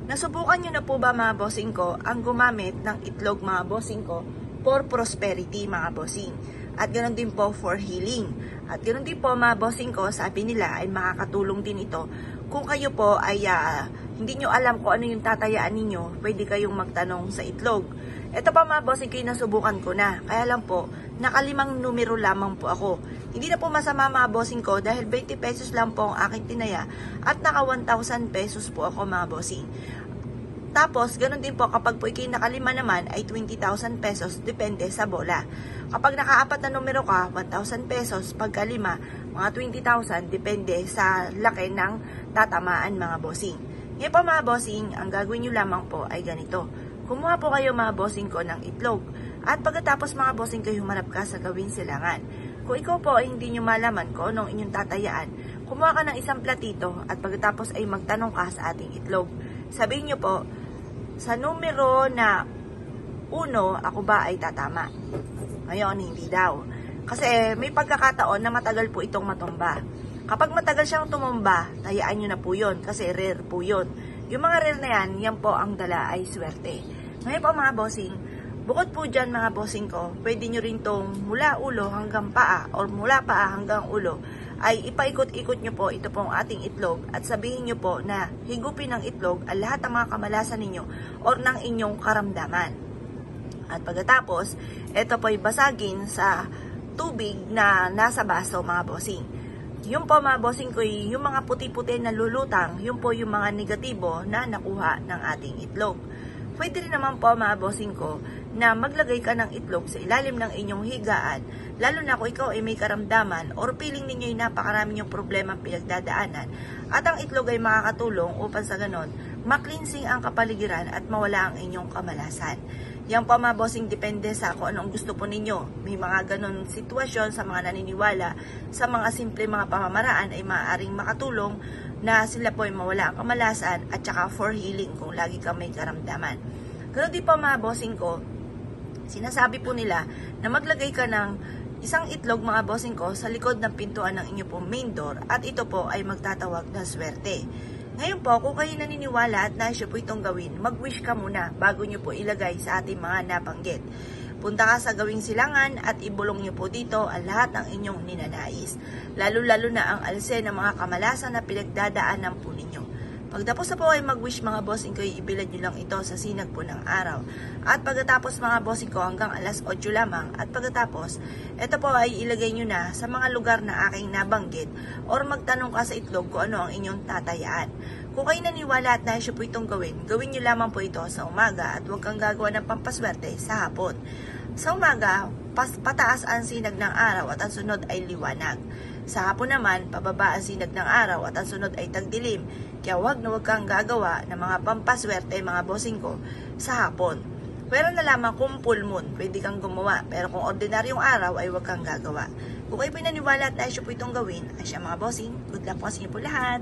Nasubukan nyo na po ba mga bossing ko ang gumamit ng itlog mga bossing ko for prosperity mga bossing? At ganoon din po for healing. At ganoon din po mga bossing ko, sabi nila ay makakatulong din ito. Kung kayo po ay hindi nyo alam kung ano yung tatayaan ninyo, pwede kayong magtanong sa itlog. Ito pa mga bossing ko, nasubukan ko na. Kaya lang po, nakalimang numero lamang po ako. Hindi na po masama mga bossing ko dahil 20 pesos lang po ang aking tinaya at naka 1,000 pesos po ako mga bossing. Tapos, ganun din po kapag po ikay nakalima naman ay 20,000 pesos depende sa bola. Kapag nakaapat na numero ka, 1,000 pesos. Pagka lima, mga 20,000 depende sa laki ng tatamaan mga bossing. Ngayon po mga bossing, ang gagawin nyo lamang po ay ganito. Kumuha po kayo mga bossing ko ng itlog. At pagkatapos mga bossing kayo humarap ka sa gawing silangan. Kung ikaw po ay hindi nyo malaman kung anong inyong tatayaan, kumuha ka ng isang platito at pagkatapos ay magtanong ka sa ating itlog. Sabihin nyo po, sa numero na 1, ako ba ay tatama? Ngayon, hindi daw. Kasi may pagkakataon na matagal po itong matumba. Kapag matagal siyang tumumba, tayaan nyo na po yun kasi rare po yun. Yung mga rare na yan po ang dala ay swerte. Ngayon po mga bossing, bukod po dyan mga bossing ko, pwede nyo rin tong mula ulo hanggang paa or mula paa hanggang ulo ay ipaikot-ikot nyo po ito pong ating itlog at sabihin nyo po na higupin ng itlog ang lahat ng mga kamalasan ninyo or ng inyong karamdaman. At pagkatapos, ito po ay basagin sa tubig na nasa baso mga bossing. Yung po mga bossing ko, yung mga puti-puti na lulutang, yung po yung mga negatibo na nakuha ng ating itlog. Pwede rin naman po mga bossing ko na maglagay ka ng itlog sa ilalim ng inyong higaan, lalo na kung ikaw ay may karamdaman or feeling ninyo ay napakarami yung problema pinagdadaanan at ang itlog ay makakatulong upang sa ganon, maklinsing ang kapaligiran at mawala ang inyong kamalasan. Yan po mga bossing, depende sa kung anong gusto po ninyo. May mga ganon sitwasyon sa mga naniniwala, sa mga simple mga pamamaraan ay maaaring makatulong na sila po ay mawala ang kamalasan at saka for healing kung lagi ka may karamdaman. Ganun din po mga bossing ko, sinasabi po nila na maglagay ka ng isang itlog mga bossing ko sa likod ng pintuan ng inyo pong main door at ito po ay magtatawag na swerte. Ngayon po, kung kayo naniniwala at nais po itong gawin, mag-wish ka muna bago nyo po ilagay sa ating mga nabanggit. Punta ka sa gawing silangan at ibulong nyo po dito ang lahat ng inyong ninanais. Lalo-lalo na ang alse ng mga kamalasan na pinagdadaanan po ninyo. Pagtapos na po ay mag-wish mga bossing ko, ibilad nyo lang ito sa sinag po ng araw. At pagkatapos mga bossing ko hanggang alas 8 lamang. At pagkatapos, ito po ay ilagay nyo na sa mga lugar na aking nabanggit or magtanong ka sa itlog kung ano ang inyong tatayaan. Kung kayo naniwala at nais po itong gawin nyo lamang po ito sa umaga at huwag kang gagawa ng pampaswerte sa hapon. Sa umaga, pataas ang sinag ng araw at ang sunod ay liwanag. Sa hapon naman, pababa ang sinag ng araw at ang sunod ay tagdilim. Kaya huwag kang gagawa ng mga pampaswerte mga bossing ko sa hapon. Pero na lamang kung full moon, pwede kang gumawa. Pero kung ordinaryong araw ay huwag kang gagawa. Kung kayo pinaniwala at nais po itong gawin, ay siya mga bossing, good luck po sa inyo po lahat.